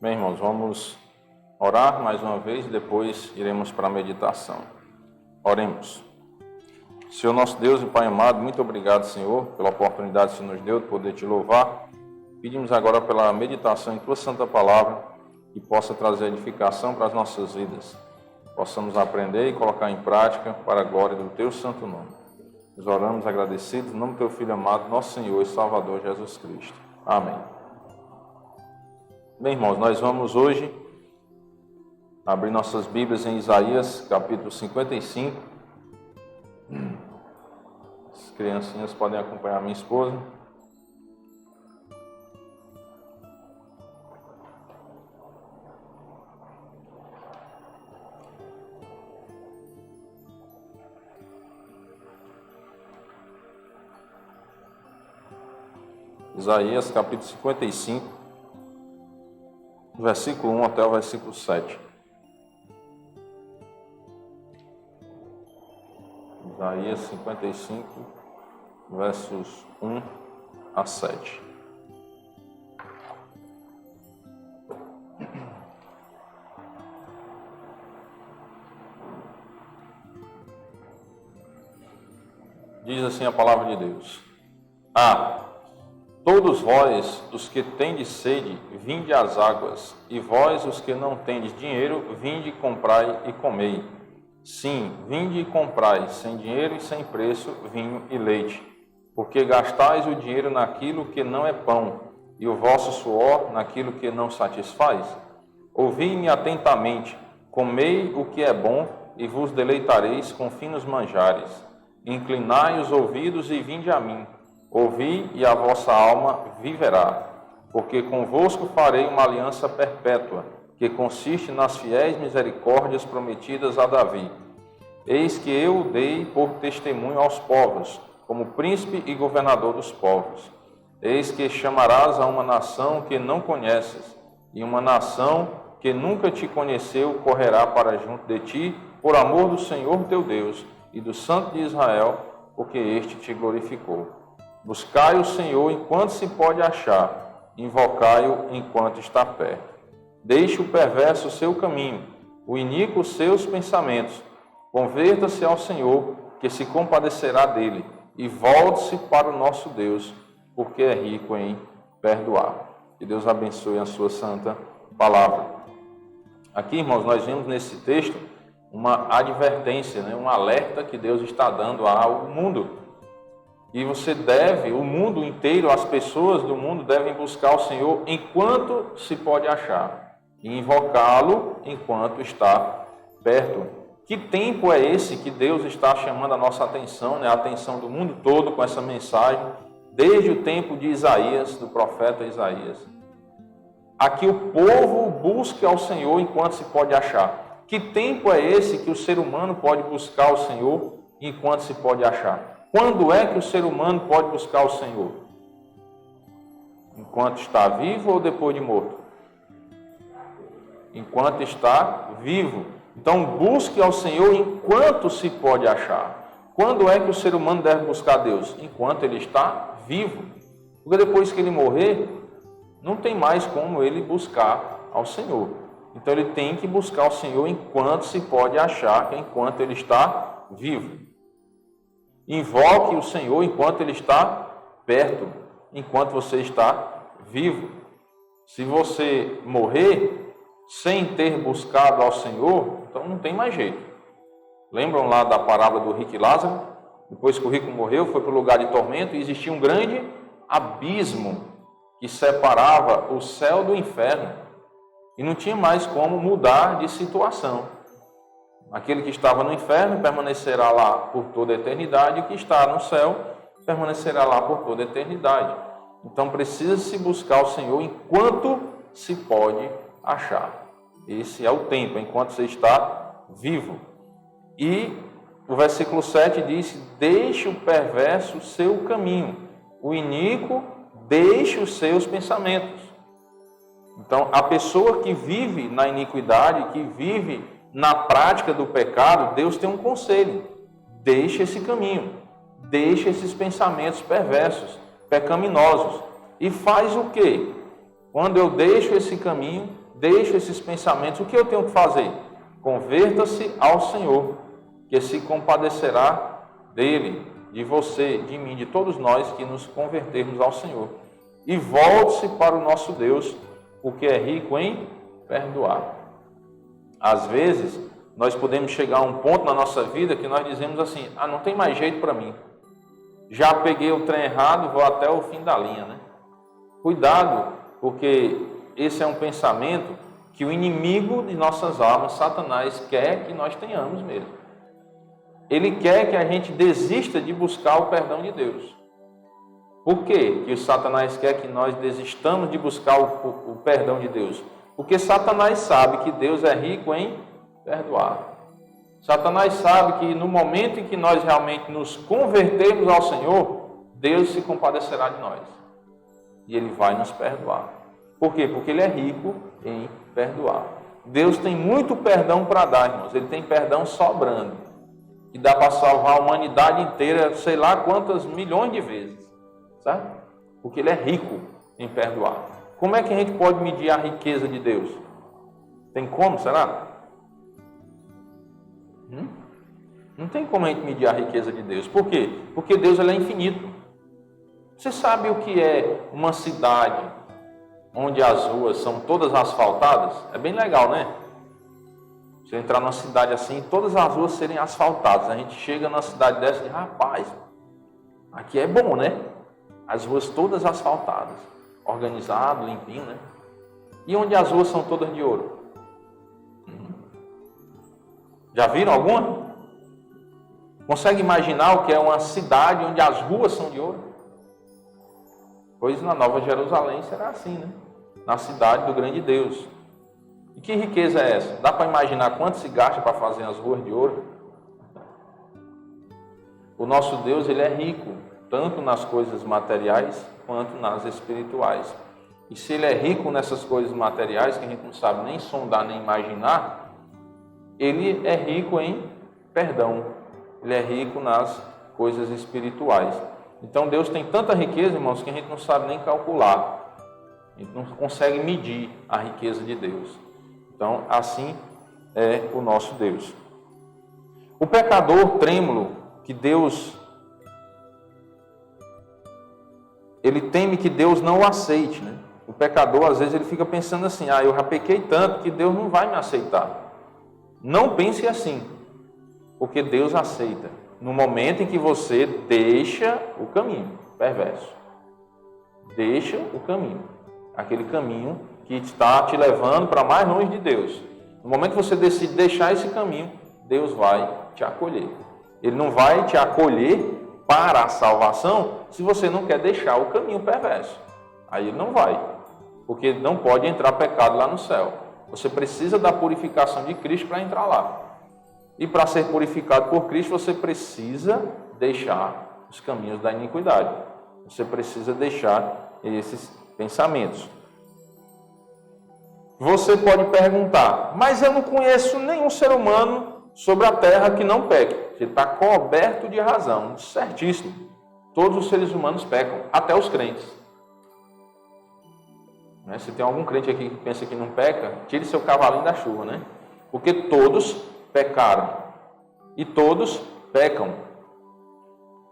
Bem, irmãos, vamos orar mais uma vez e depois iremos para a meditação. Oremos. Senhor nosso Deus e Pai amado, muito obrigado, Senhor, pela oportunidade que o Senhor nos deu de poder Te louvar. Pedimos agora pela meditação em Tua Santa Palavra, que possa trazer edificação para as nossas vidas. Possamos aprender e colocar em prática para a glória do Teu Santo Nome. Nos oramos agradecidos, em nome do Teu Filho amado, nosso Senhor e Salvador Jesus Cristo. Amém. Bem, irmãos, nós vamos hoje abrir nossas Bíblias em Isaías, capítulo 55. As criancinhas podem acompanhar minha esposa. Isaías, capítulo 55. Versículo 1 até o versículo 7. Isaías 55, versos 1 a 7. Diz assim a palavra de Deus: todos vós, os que tendes sede, vinde às águas, e vós, os que não tendes dinheiro, vinde, comprai e comei. Sim, vinde e comprai, sem dinheiro e sem preço, vinho e leite, porque gastais o dinheiro naquilo que não é pão, e o vosso suor naquilo que não satisfaz. Ouvi-me atentamente, comei o que é bom, e vos deleitareis com finos manjares. Inclinai os ouvidos e vinde a mim. Ouvi, e a vossa alma viverá, porque convosco farei uma aliança perpétua, que consiste nas fiéis misericórdias prometidas a Davi. Eis que eu o dei por testemunho aos povos, como príncipe e governador dos povos. Eis que chamarás a uma nação que não conheces, e uma nação que nunca te conheceu correrá para junto de ti, por amor do Senhor teu Deus e do Santo de Israel, porque este te glorificou. Buscai o Senhor enquanto se pode achar, invocai-o enquanto está perto. Deixe o perverso o seu caminho, o iníquo os seus pensamentos. Converta-se ao Senhor, que se compadecerá dele, e volte-se para o nosso Deus, porque é rico em perdoar. Que Deus abençoe a sua santa palavra. Aqui, irmãos, nós vemos nesse texto uma advertência, um alerta que Deus está dando ao mundo. E o mundo inteiro, as pessoas do mundo devem buscar o Senhor enquanto se pode achar, e invocá-lo enquanto está perto. Que tempo é esse que Deus está chamando a nossa atenção, a atenção do mundo todo com essa mensagem, desde o tempo de Isaías, do profeta Isaías. Aqui o povo busca ao Senhor enquanto se pode achar. Que tempo é esse que o ser humano pode buscar o Senhor enquanto se pode achar? Quando é que o ser humano pode buscar o Senhor? Enquanto está vivo ou depois de morto? Enquanto está vivo. Então busque ao Senhor enquanto se pode achar. Quando é que o ser humano deve buscar Deus? Enquanto ele está vivo. Porque depois que ele morrer, não tem mais como ele buscar ao Senhor. Então ele tem que buscar o Senhor enquanto se pode achar, que é enquanto ele está vivo. Invoque o Senhor enquanto Ele está perto, enquanto você está vivo. Se você morrer sem ter buscado ao Senhor, então não tem mais jeito. Lembram lá da parábola do rico e Lázaro? Depois que o rico morreu, foi para o lugar de tormento e existia um grande abismo que separava o céu do inferno. E não tinha mais como mudar de situação. Aquele que estava no inferno permanecerá lá por toda a eternidade, e o que está no céu permanecerá lá por toda a eternidade. Então precisa-se buscar o Senhor enquanto se pode achar. Esse é o tempo, enquanto você está vivo. E o versículo 7 diz: deixe o perverso o seu caminho, o iníquo deixe os seus pensamentos. Então a pessoa que vive na iniquidade, que vive na prática do pecado, Deus tem um conselho: deixe esse caminho, deixe esses pensamentos perversos, pecaminosos. E faz o quê? Quando eu deixo esse caminho, deixo esses pensamentos, o que eu tenho que fazer? Converta-se ao Senhor, que se compadecerá dele, de você, de mim, de todos nós que nos convertermos ao Senhor. E volte-se para o nosso Deus, porque é rico em perdoar. Às vezes, nós podemos chegar a um ponto na nossa vida que nós dizemos assim, não tem mais jeito para mim. Já peguei o trem errado, vou até o fim da linha, né? Cuidado, porque esse é um pensamento que o inimigo de nossas almas, Satanás, quer que nós tenhamos mesmo. Ele quer que a gente desista de buscar o perdão de Deus. Por quê que o Satanás quer que nós desistamos de buscar o perdão de Deus? Porque Satanás sabe que Deus é rico em perdoar. Satanás sabe que no momento em que nós realmente nos convertermos ao Senhor, Deus se compadecerá de nós. E Ele vai nos perdoar. Por quê? Porque Ele é rico em perdoar. Deus tem muito perdão para dar, irmãos. Ele tem perdão sobrando. E dá para salvar a humanidade inteira, sei lá quantas milhões de vezes. Certo? Porque Ele é rico em perdoar. Como é que a gente pode medir a riqueza de Deus? Tem como, será? Não tem como a gente medir a riqueza de Deus. Por quê? Porque Deus ele é infinito. Você sabe o que é uma cidade onde as ruas são todas asfaltadas? É bem legal, né? Você entrar numa cidade assim, todas as ruas serem asfaltadas. A gente chega numa cidade dessa e diz, rapaz, aqui é bom, né? As ruas todas asfaltadas, organizado, limpinho, né? E onde as ruas são todas de ouro? Já viram alguma? Consegue imaginar o que é uma cidade onde as ruas são de ouro? Pois na Nova Jerusalém será assim, né? Na cidade do grande Deus. E que riqueza é essa? Dá para imaginar quanto se gasta para fazer as ruas de ouro? O nosso Deus, ele é rico, tanto nas coisas materiais quanto nas espirituais. E se ele é rico nessas coisas materiais, que a gente não sabe nem sondar, nem imaginar, ele é rico em perdão. Ele é rico nas coisas espirituais. Então Deus tem tanta riqueza, irmãos, que a gente não sabe nem calcular. A gente não consegue medir a riqueza de Deus. Então, assim é o nosso Deus. O pecador trêmulo, que Deus, ele teme que Deus não o aceite, né? O pecador, às vezes, ele fica pensando assim, eu já pequei tanto que Deus não vai me aceitar. Não pense assim, porque Deus aceita no momento em que você deixa o caminho perverso. Deixa o caminho, aquele caminho que está te levando para mais longe de Deus. No momento que você decide deixar esse caminho, Deus vai te acolher. Ele não vai te acolher para a salvação se você não quer deixar o caminho perverso. Aí ele não vai, porque não pode entrar pecado lá no céu. Você precisa da purificação de Cristo para entrar lá. E para ser purificado por Cristo, você precisa deixar os caminhos da iniquidade. Você precisa deixar esses pensamentos. Você pode perguntar, mas eu não conheço nenhum ser humano sobre a terra que não peque. Você está coberto de razão, certíssimo. Todos os seres humanos pecam, até os crentes. Se tem algum crente aqui que pensa que não peca, tire seu cavalinho da chuva, né? Porque todos pecaram e todos pecam.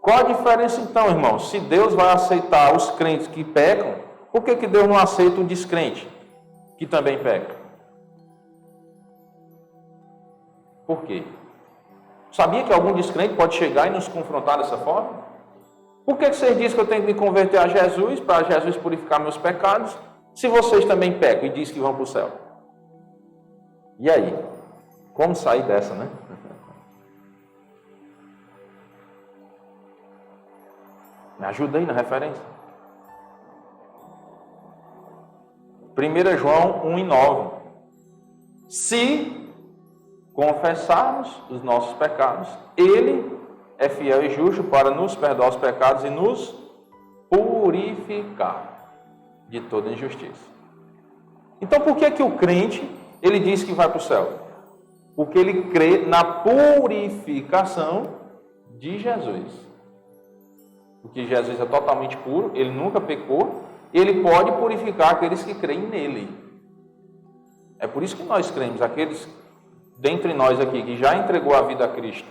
Qual a diferença então, irmão? Se Deus vai aceitar os crentes que pecam, por que Deus não aceita o descrente que também peca? Por quê? Sabia que algum descrente pode chegar e nos confrontar dessa forma? Por que vocês dizem que eu tenho que me converter a Jesus, para Jesus purificar meus pecados, se vocês também pecam e dizem que vão para o céu? E aí? Como sair dessa, né? Me ajuda aí na referência. 1 João 1:9. Se confessarmos os nossos pecados, Ele é fiel e justo para nos perdoar os pecados e nos purificar de toda injustiça. Então, por que o crente, ele diz que vai para o céu? Porque ele crê na purificação de Jesus. Porque Jesus é totalmente puro, ele nunca pecou, ele pode purificar aqueles que creem nele. É por isso que nós cremos, aqueles dentre nós aqui que já entregou a vida a Cristo,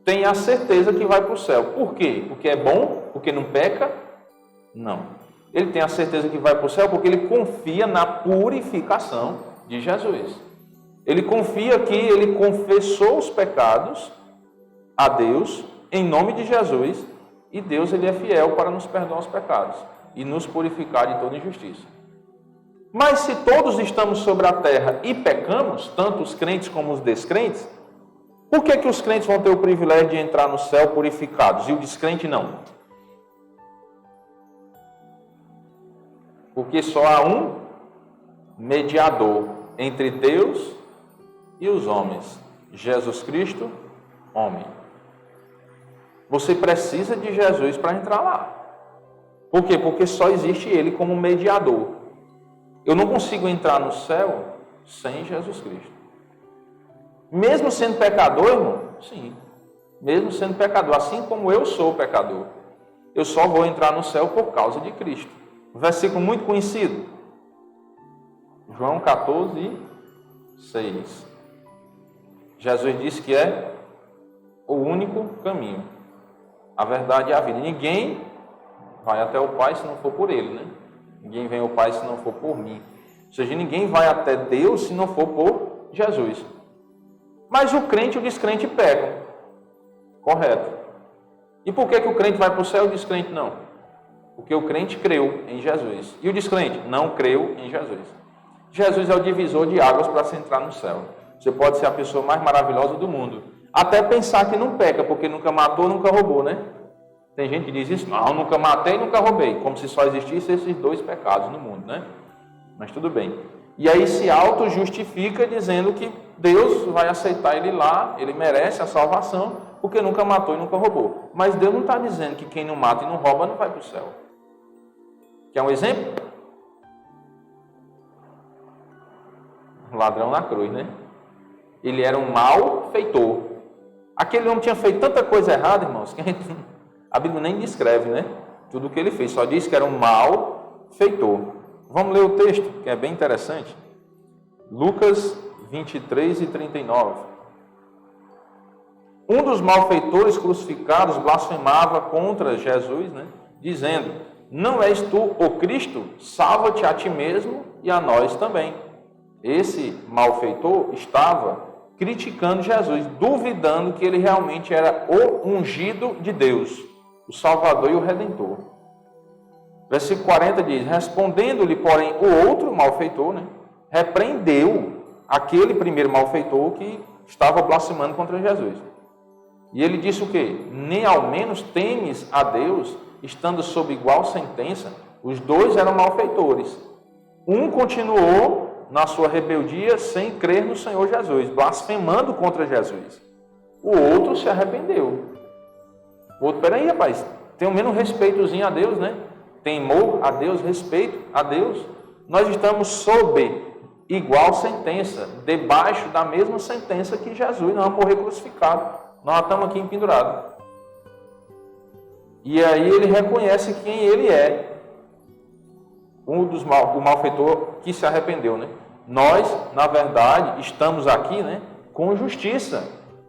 tem a certeza que vai para o céu. Por quê? Porque é bom? Porque não peca? Não. Ele tem a certeza que vai para o céu porque ele confia na purificação de Jesus. Ele confia que ele confessou os pecados a Deus em nome de Jesus e Deus ele é fiel para nos perdoar os pecados e nos purificar de toda injustiça. Mas se todos estamos sobre a terra e pecamos, tanto os crentes como os descrentes, por que os crentes vão ter o privilégio de entrar no céu purificados e o descrente não? Porque só há um mediador entre Deus e os homens, Jesus Cristo, homem. Você precisa de Jesus para entrar lá. Por quê? Porque só existe Ele como mediador. Eu não consigo entrar no céu sem Jesus Cristo. Mesmo sendo pecador, irmão? Sim. Mesmo sendo pecador, assim como eu sou pecador, eu só vou entrar no céu por causa de Cristo. Um versículo muito conhecido. João 14, 6. Jesus disse que é o único caminho, a verdade e a vida. Ninguém vai até o Pai se não for por Ele, né? Ninguém vem ao Pai se não for por mim. Ou seja, ninguém vai até Deus se não for por Jesus. Mas o crente e o descrente pecam. Correto. E por que o crente vai para o céu e o descrente não? Porque o crente creu em Jesus. E o descrente não creu em Jesus. Jesus é o divisor de águas para se entrar no céu. Você pode ser a pessoa mais maravilhosa do mundo. Até pensar que não peca, porque nunca matou, nunca roubou, né? Tem gente que diz isso, não, nunca matei, nunca roubei. Como se só existissem esses dois pecados no mundo, né? Mas tudo bem. E aí se auto-justifica dizendo que Deus vai aceitar ele lá, ele merece a salvação, porque nunca matou e nunca roubou. Mas Deus não está dizendo que quem não mata e não rouba não vai para o céu. Quer um exemplo? O ladrão na cruz, né? Ele era um malfeitor. Aquele homem tinha feito tanta coisa errada, irmãos, que a Bíblia nem descreve, né? Tudo o que ele fez, só diz que era um malfeitor. Vamos ler o texto, que é bem interessante. Lucas 23 e 39. Um dos malfeitores crucificados blasfemava contra Jesus, né? Dizendo: não és tu o Cristo? Salva-te a ti mesmo e a nós também. Esse malfeitor estava criticando Jesus, duvidando que ele realmente era o ungido de Deus, o Salvador e o Redentor. Versículo 40 diz: respondendo-lhe, porém, o outro malfeitor, né, repreendeu aquele primeiro malfeitor que estava blasfemando contra Jesus. E ele disse o quê? Nem ao menos temes a Deus, estando sob igual sentença? Os dois eram malfeitores. Um continuou na sua rebeldia sem crer no Senhor Jesus, blasfemando contra Jesus. O outro se arrependeu. O outro, peraí, rapaz, tem o menos respeitozinho a Deus, né? Temor a Deus, respeito a Deus. Nós estamos sob igual sentença, debaixo da mesma sentença que Jesus, nós vamos morrer crucificado. Nós estamos aqui empendurados. E aí ele reconhece quem ele é. O malfeitor que se arrependeu, né? Nós, na verdade, estamos aqui, né, com justiça,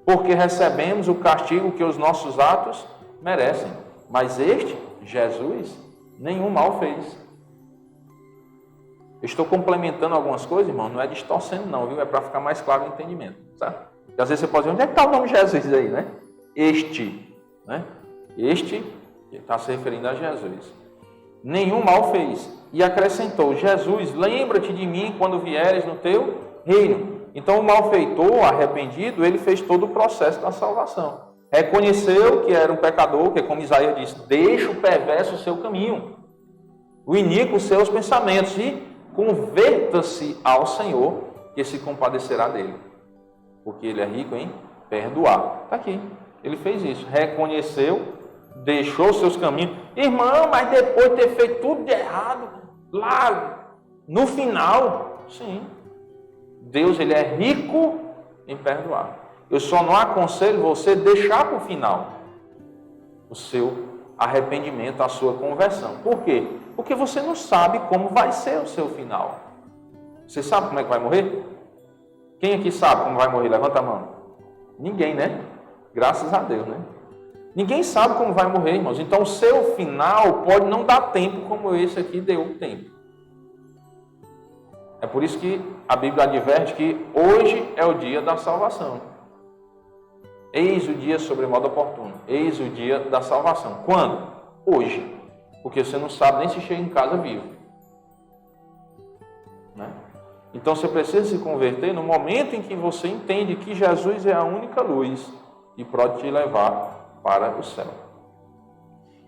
porque recebemos o castigo que os nossos atos merecem. Mas este, Jesus, nenhum mal fez. Estou complementando algumas coisas, irmão, não é distorcendo não, viu? É para ficar mais claro o entendimento, sabe? Porque às vezes você pode dizer, onde é que está o nome de Jesus aí, né? Este, né? Este está se referindo a Jesus. Nenhum mal fez. E acrescentou: Jesus, lembra-te de mim quando vieres no teu reino. Então o malfeitor, arrependido, ele fez todo o processo da salvação. Reconheceu que era um pecador, que como Isaías disse, deixa o perverso o seu caminho, o iníquo os seus pensamentos, e converta-se ao Senhor, que se compadecerá dele. Porque ele é rico em perdoar. Está aqui. Ele fez isso. Reconheceu, deixou seus caminhos. Irmão, mas depois de ter feito tudo de errado, lá no final, sim, Deus ele é rico em perdoar. Eu só não aconselho você deixar para o final o seu arrependimento, a sua conversão. Por quê? Porque você não sabe como vai ser o seu final. Você sabe como é que vai morrer? Quem aqui sabe como vai morrer? Levanta a mão. Ninguém, né? Graças a Deus, né? Ninguém sabe como vai morrer, irmãos. Então, o seu final pode não dar tempo como esse aqui deu tempo. É por isso que a Bíblia adverte que hoje é o dia da salvação. Eis o dia sobremodo oportuno. Eis o dia da salvação. Quando? Hoje. Porque você não sabe nem se chega em casa vivo. Né? Então você precisa se converter no momento em que você entende que Jesus é a única luz e pode te levar para o céu.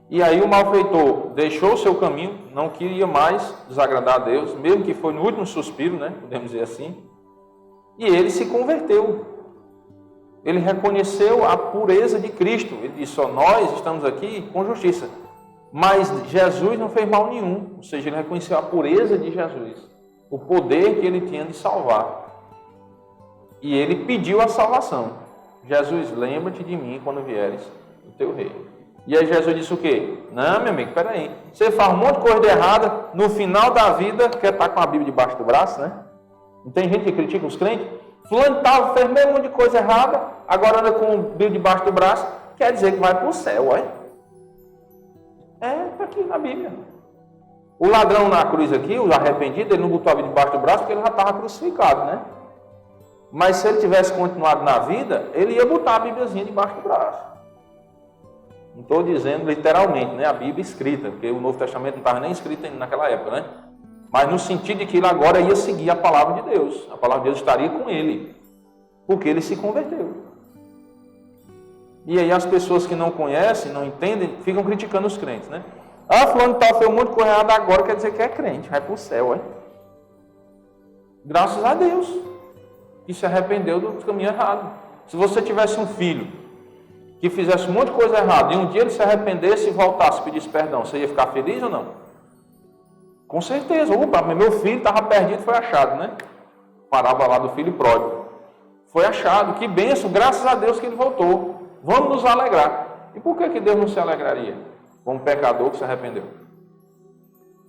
E aí o malfeitor deixou o seu caminho, não queria mais desagradar a Deus, mesmo que foi no último suspiro, né? Podemos dizer assim. E ele se converteu. Ele reconheceu a pureza de Cristo. Ele disse, nós estamos aqui com justiça. Mas Jesus não fez mal nenhum. Ou seja, ele reconheceu a pureza de Jesus. O poder que ele tinha de salvar. E ele pediu a salvação. Jesus, lembra-te de mim quando vieres o teu reino. E aí Jesus disse o quê? Não, meu amigo, peraí. Você faz um monte de coisa errada, no final da vida, quer estar com a Bíblia debaixo do braço, né? Não tem gente que critica os crentes? Fulano tal, fez mesmo um monte de coisa errada, agora anda com a Bíblia debaixo do braço, quer dizer que vai para o céu, olha. Está aqui na Bíblia. O ladrão na cruz aqui, o arrependido, ele não botou a Bíblia debaixo do braço porque ele já estava crucificado, né? Mas se ele tivesse continuado na vida, ele ia botar a Bíbliazinha debaixo do braço. Não estou dizendo literalmente, né? A Bíblia escrita, porque o Novo Testamento não estava nem escrito naquela época, né? Mas no sentido de que ele agora ia seguir a palavra de Deus. A palavra de Deus estaria com ele, porque ele se converteu. E aí as pessoas que não conhecem, não entendem, ficam criticando os crentes, né? Ah, fulano tal, foi um monte de coisa errada agora, quer dizer que é crente, vai para o céu, hein? Graças a Deus, que se arrependeu do caminho errado. Se você tivesse um filho que fizesse um monte de coisa errada e um dia ele se arrependesse e voltasse e pedisse perdão, você ia ficar feliz ou não? Com certeza. Opa, meu filho estava perdido, foi achado, né? Parábola lá do filho pródigo. Foi achado, que bênção, graças a Deus que ele voltou. Vamos nos alegrar. E por que Deus não se alegraria com um pecador que se arrependeu?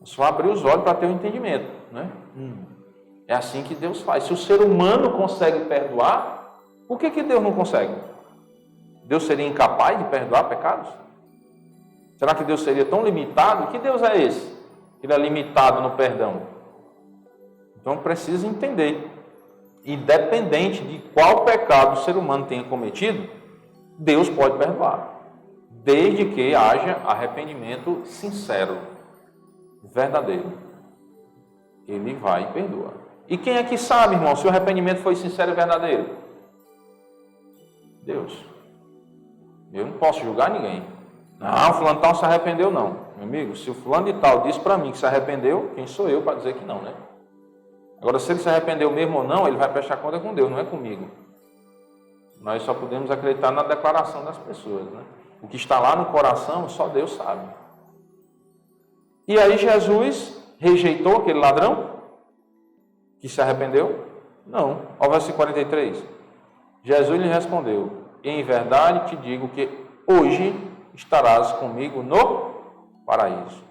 Só abrir os olhos para ter um entendimento, né? É assim que Deus faz. Se o ser humano consegue perdoar, por que Deus não consegue? Deus seria incapaz de perdoar pecados? Será que Deus seria tão limitado? Que Deus é esse? Ele é limitado no perdão. Então precisa entender. Independente de qual pecado o ser humano tenha cometido, Deus pode perdoar. Desde que haja arrependimento sincero, verdadeiro. Ele vai e perdoa. E quem é que sabe, irmão, se o arrependimento foi sincero e verdadeiro? Deus. Eu não posso julgar ninguém. Não, o fulano tal se arrependeu, não. Meu amigo, se o fulano de tal disse para mim que se arrependeu, quem sou eu para dizer que não, né? Agora, se ele se arrependeu mesmo ou não, ele vai prestar conta com Deus, não é comigo. Nós só podemos acreditar na declaração das pessoas, né? O que está lá no coração, só Deus sabe. E aí Jesus rejeitou aquele ladrão que se arrependeu? Não. Olha o versículo 43. Jesus lhe respondeu: em verdade te digo que hoje estarás comigo no paraíso.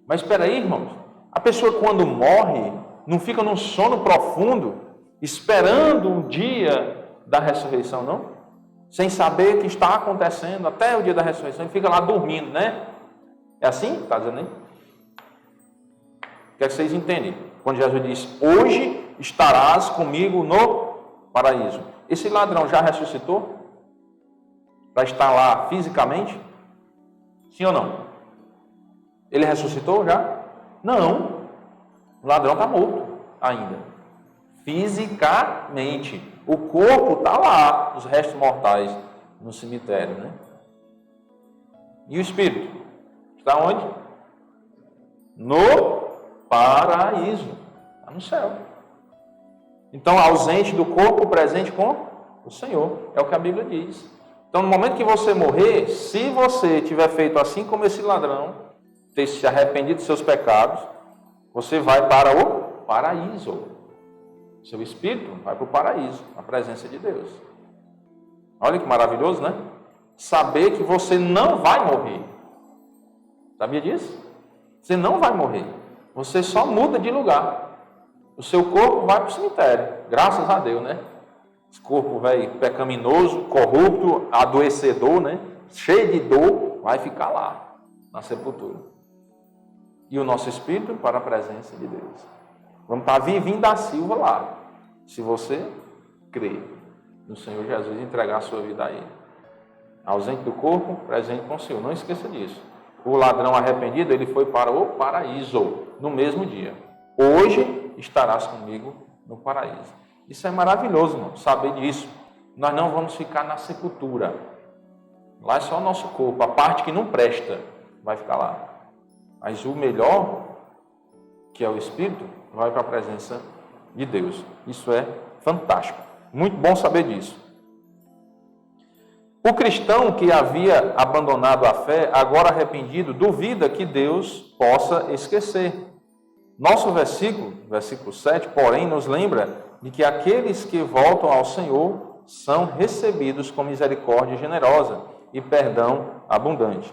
Mas espera aí, irmãos. A pessoa quando morre, não fica num sono profundo, esperando o dia da ressurreição, não? Sem saber o que está acontecendo até o dia da ressurreição, ele fica lá dormindo, né? É assim? Está dizendo aí? O que é que vocês entendem? Quando Jesus diz, hoje estarás comigo no paraíso. Esse ladrão já ressuscitou? Para estar lá fisicamente? Sim ou não? Ele ressuscitou já? Não. O ladrão está morto ainda. Fisicamente. O corpo está lá, os restos mortais no cemitério, né? E o espírito? Está onde? No paraíso. Está no céu. Então, ausente do corpo, presente com o Senhor. É o que a Bíblia diz. Então, no momento que você morrer, se você tiver feito assim como esse ladrão, ter se arrependido dos seus pecados, você vai para o paraíso. Seu espírito vai para o paraíso, a presença de Deus. Olha que maravilhoso, né? Saber que você não vai morrer. Sabia disso? Você não vai morrer. Você só muda de lugar. O seu corpo vai para o cemitério, graças a Deus, né? Esse corpo velho pecaminoso, corrupto, adoecedor, né? Cheio de dor, vai ficar lá, na sepultura. E o nosso espírito para a presença de Deus. Vamos estar vivinho da Silva lá, se você crer no Senhor Jesus e entregar a sua vida a Ele. Ausente do corpo, presente com o Senhor. Não esqueça disso. O ladrão arrependido, ele foi para o paraíso no mesmo dia. Hoje estarás comigo no paraíso. Isso é maravilhoso, irmão, saber disso. Nós não vamos ficar na sepultura. Lá é só o nosso corpo. A parte que não presta vai ficar lá. Mas o melhor, que é o Espírito, vai para a presença de Deus. Isso é fantástico. Muito bom saber disso. O cristão que havia abandonado a fé, agora arrependido, duvida que Deus possa esquecer. Nosso versículo 7, porém, nos lembra de que aqueles que voltam ao Senhor são recebidos com misericórdia generosa e perdão abundante.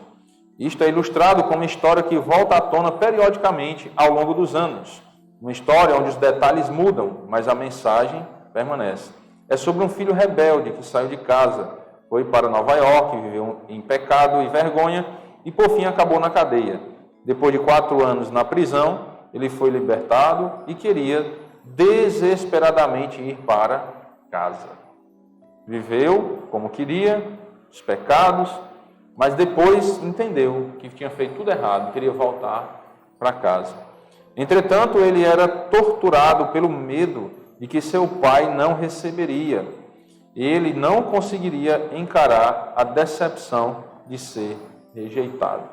Isto é ilustrado com uma história que volta à tona periodicamente ao longo dos anos. Uma história onde os detalhes mudam, mas a mensagem permanece. É sobre um filho rebelde que saiu de casa, foi para Nova York, viveu em pecado e vergonha e, por fim, acabou na cadeia. Depois de 4 anos na prisão, ele foi libertado e queria desesperadamente ir para casa. Viveu como queria, os pecados, mas depois entendeu que tinha feito tudo errado, queria voltar para casa. Entretanto, ele era torturado pelo medo de que seu pai não receberia. Ele não conseguiria encarar a decepção de ser rejeitado.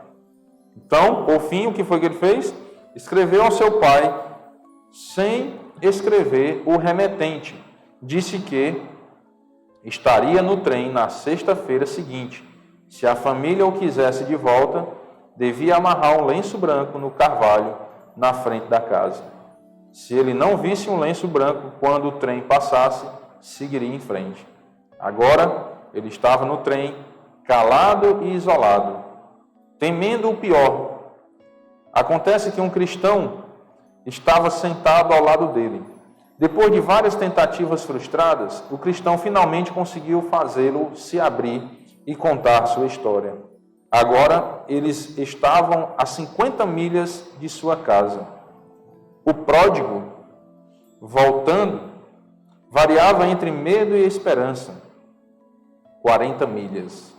Então, por fim, o que foi que ele fez? Escreveu ao seu pai, sem escrever o remetente. Disse que estaria no trem na sexta-feira seguinte. Se a família o quisesse de volta, devia amarrar um lenço branco no carvalho na frente da casa. Se ele não visse um lenço branco quando o trem passasse, seguiria em frente. Agora, ele estava no trem, calado e isolado, temendo o pior. Acontece que um cristão estava sentado ao lado dele. Depois de várias tentativas frustradas, o cristão finalmente conseguiu fazê-lo se abrir e contar sua história. Agora, eles estavam a 50 milhas de sua casa. O pródigo, voltando, variava entre medo e esperança. 40 milhas.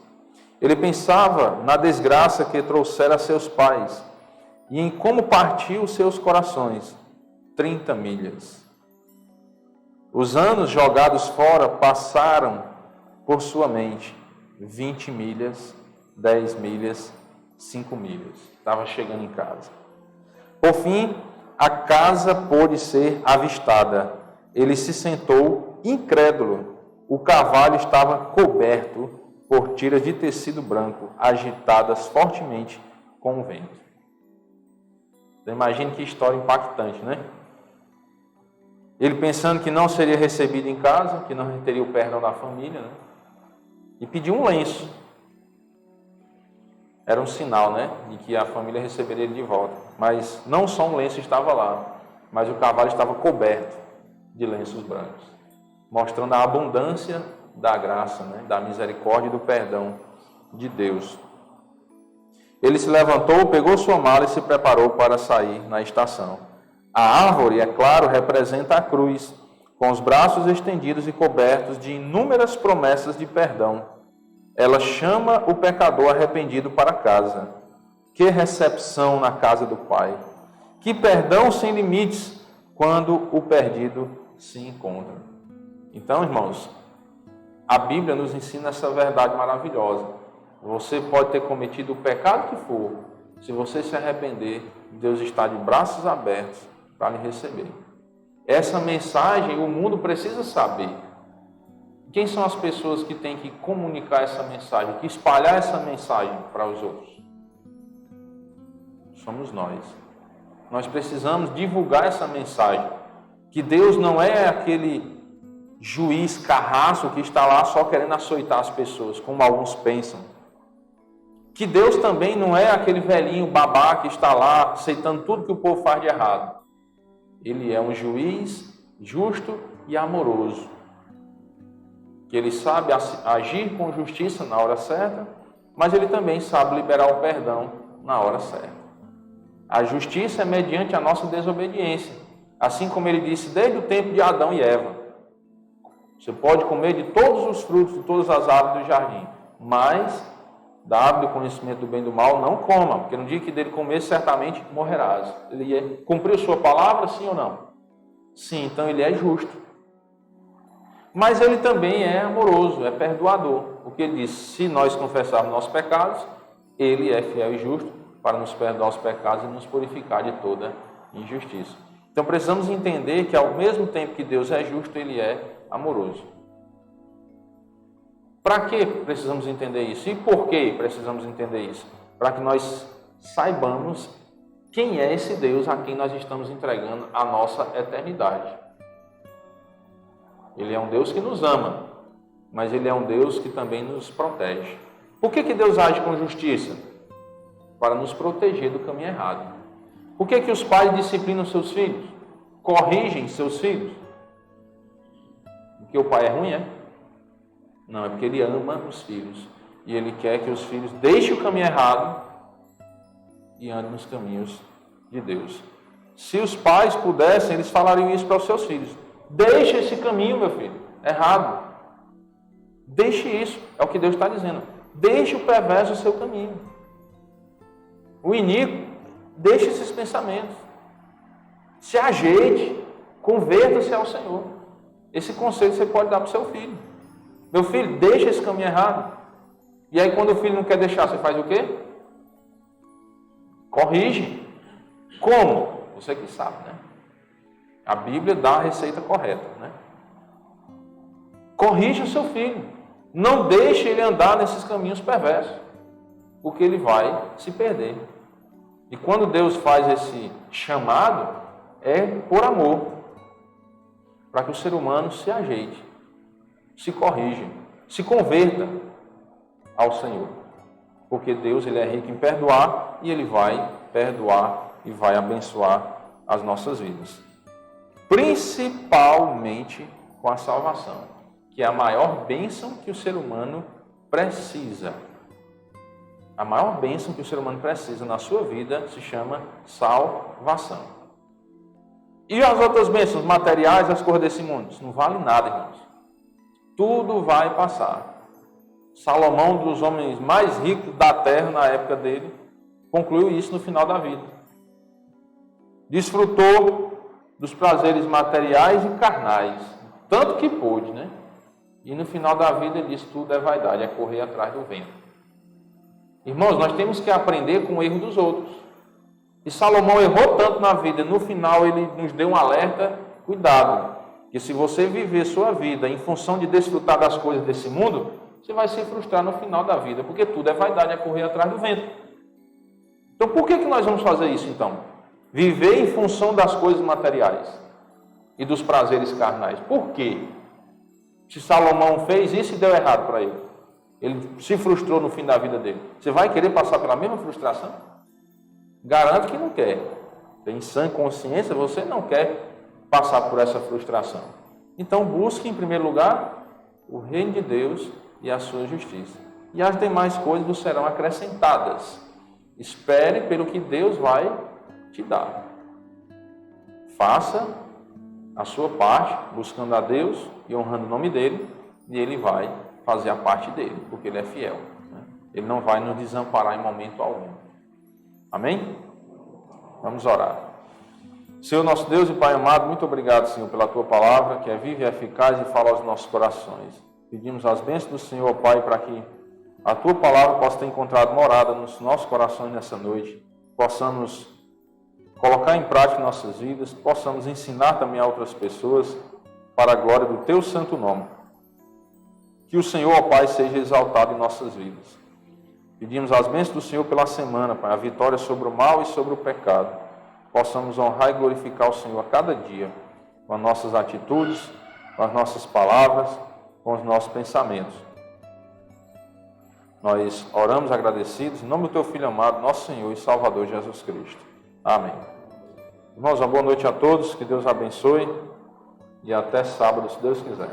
Ele pensava na desgraça que trouxera a seus pais e em como partiu seus corações. 30 milhas. Os anos jogados fora passaram por sua mente. 20 milhas, 10 milhas, 5 milhas. Estava chegando em casa. Por fim, a casa pôde ser avistada. Ele se sentou incrédulo. O cavalo estava coberto por tiras de tecido branco, agitadas fortemente com o vento. Então, imagine que história impactante, né? Ele pensando que não seria recebido em casa, que não teria o perdão da família, né? E pediu um lenço. Era um sinal, né? De que a família receberia ele de volta. Mas não só um lenço estava lá, mas o cavalo estava coberto de lenços brancos, mostrando a abundância da graça, né? Da misericórdia e do perdão de Deus. Ele se levantou, pegou sua mala e se preparou para sair na estação. A árvore, é claro, representa a cruz, com os braços estendidos e cobertos de inúmeras promessas de perdão. Ela chama o pecador arrependido para casa. Que recepção na casa do Pai! Que perdão sem limites quando o perdido se encontra. Então, irmãos, a Bíblia nos ensina essa verdade maravilhosa. Você pode ter cometido o pecado que for. Se você se arrepender, Deus está de braços abertos para lhe receber. Essa mensagem o mundo precisa saber. Quem são as pessoas que têm que comunicar essa mensagem, que espalhar essa mensagem para os outros? Somos nós. Nós precisamos divulgar essa mensagem. Que Deus não é aquele juiz carrasco que está lá só querendo açoitar as pessoas, como alguns pensam. Que Deus também não é aquele velhinho babá que está lá aceitando tudo que o povo faz de errado. Ele é um juiz justo e amoroso, que ele sabe agir com justiça na hora certa, mas ele também sabe liberar o perdão na hora certa. A justiça é mediante a nossa desobediência, assim como ele disse desde o tempo de Adão e Eva. Você pode comer de todos os frutos de todas as árvores do jardim, mas da árvore do conhecimento do bem e do mal não coma, porque no dia que dele comer, certamente morrerás. Ele cumpriu sua palavra, sim ou não? Sim, então ele é justo. Mas ele também é amoroso, é perdoador, porque ele diz, se nós confessarmos nossos pecados, ele é fiel e justo para nos perdoar os pecados e nos purificar de toda injustiça. Então precisamos entender que ao mesmo tempo que Deus é justo, ele é amoroso. Para que precisamos entender isso? E por que precisamos entender isso? Para que nós saibamos quem é esse Deus a quem nós estamos entregando a nossa eternidade. Ele é um Deus que nos ama, mas ele é um Deus que também nos protege. Por que Deus age com justiça? Para nos proteger do caminho errado. Por que os pais disciplinam seus filhos? Corrigem seus filhos? Porque o pai é ruim, é? Não, é porque ele ama os filhos. E ele quer que os filhos deixem o caminho errado e andem nos caminhos de Deus. Se os pais pudessem, eles falariam isso para os seus filhos. Deixe esse caminho, meu filho, errado. Deixe isso, é o que Deus está dizendo. Deixe o perverso o seu caminho. O iníquo, deixe esses pensamentos. Se ajeite, converta-se ao Senhor. Esse conselho você pode dar para o seu filho. Meu filho, deixa esse caminho errado. E aí quando o filho não quer deixar, você faz o quê? Corrige. Como? Você que sabe, né? A Bíblia dá a receita correta, né? Corrija o seu filho. Não deixe ele andar nesses caminhos perversos, porque ele vai se perder. E quando Deus faz esse chamado, é por amor, para que o ser humano se ajeite, se corrija, se converta ao Senhor. Porque Deus, ele é rico em perdoar e ele vai perdoar e vai abençoar as nossas vidas. Principalmente com a salvação, que é a maior bênção que o ser humano precisa. A maior bênção que o ser humano precisa na sua vida se chama salvação. E as outras bênçãos materiais, as coisas desse mundo? Isso não vale nada, irmãos. Tudo vai passar. Salomão, um dos homens mais ricos da terra na época dele, concluiu isso no final da vida. Desfrutou dos prazeres materiais e carnais, tanto que pôde, né? E no final da vida ele disse, tudo é vaidade, é correr atrás do vento. Irmãos, nós temos que aprender com o erro dos outros. E Salomão errou tanto na vida, no final ele nos deu um alerta, cuidado, que se você viver sua vida em função de desfrutar das coisas desse mundo, você vai se frustrar no final da vida, porque tudo é vaidade, é correr atrás do vento. Então por que nós vamos fazer isso então? Viver em função das coisas materiais e dos prazeres carnais. Por quê? Se Salomão fez isso e deu errado para ele, ele se frustrou no fim da vida dele, você vai querer passar pela mesma frustração? Garanto que não quer. Tem sã consciência, você não quer passar por essa frustração. Então busque em primeiro lugar o reino de Deus e a sua justiça. E as demais coisas vos serão acrescentadas. Espere pelo que Deus vai te dar. Faça a sua parte, buscando a Deus e honrando o nome dele, e ele vai fazer a parte dele, porque ele é fiel, né? Ele não vai nos desamparar em momento algum. Amém? Vamos orar. Senhor nosso Deus e Pai amado, muito obrigado, Senhor, pela Tua palavra, que é viva e eficaz e fala aos nossos corações. Pedimos as bênçãos do Senhor, Pai, para que a Tua palavra possa ter encontrado morada nos nossos corações nessa noite. Possamos colocar em prática nossas vidas, possamos ensinar também a outras pessoas para a glória do Teu santo nome. Que o Senhor, ó Pai, seja exaltado em nossas vidas. Pedimos as bênçãos do Senhor pela semana, Pai, a vitória sobre o mal e sobre o pecado. Possamos honrar e glorificar o Senhor a cada dia, com as nossas atitudes, com as nossas palavras, com os nossos pensamentos. Nós oramos agradecidos, em nome do Teu Filho amado, nosso Senhor e Salvador Jesus Cristo. Amém. Irmãos, uma boa noite a todos, que Deus abençoe e até sábado, se Deus quiser.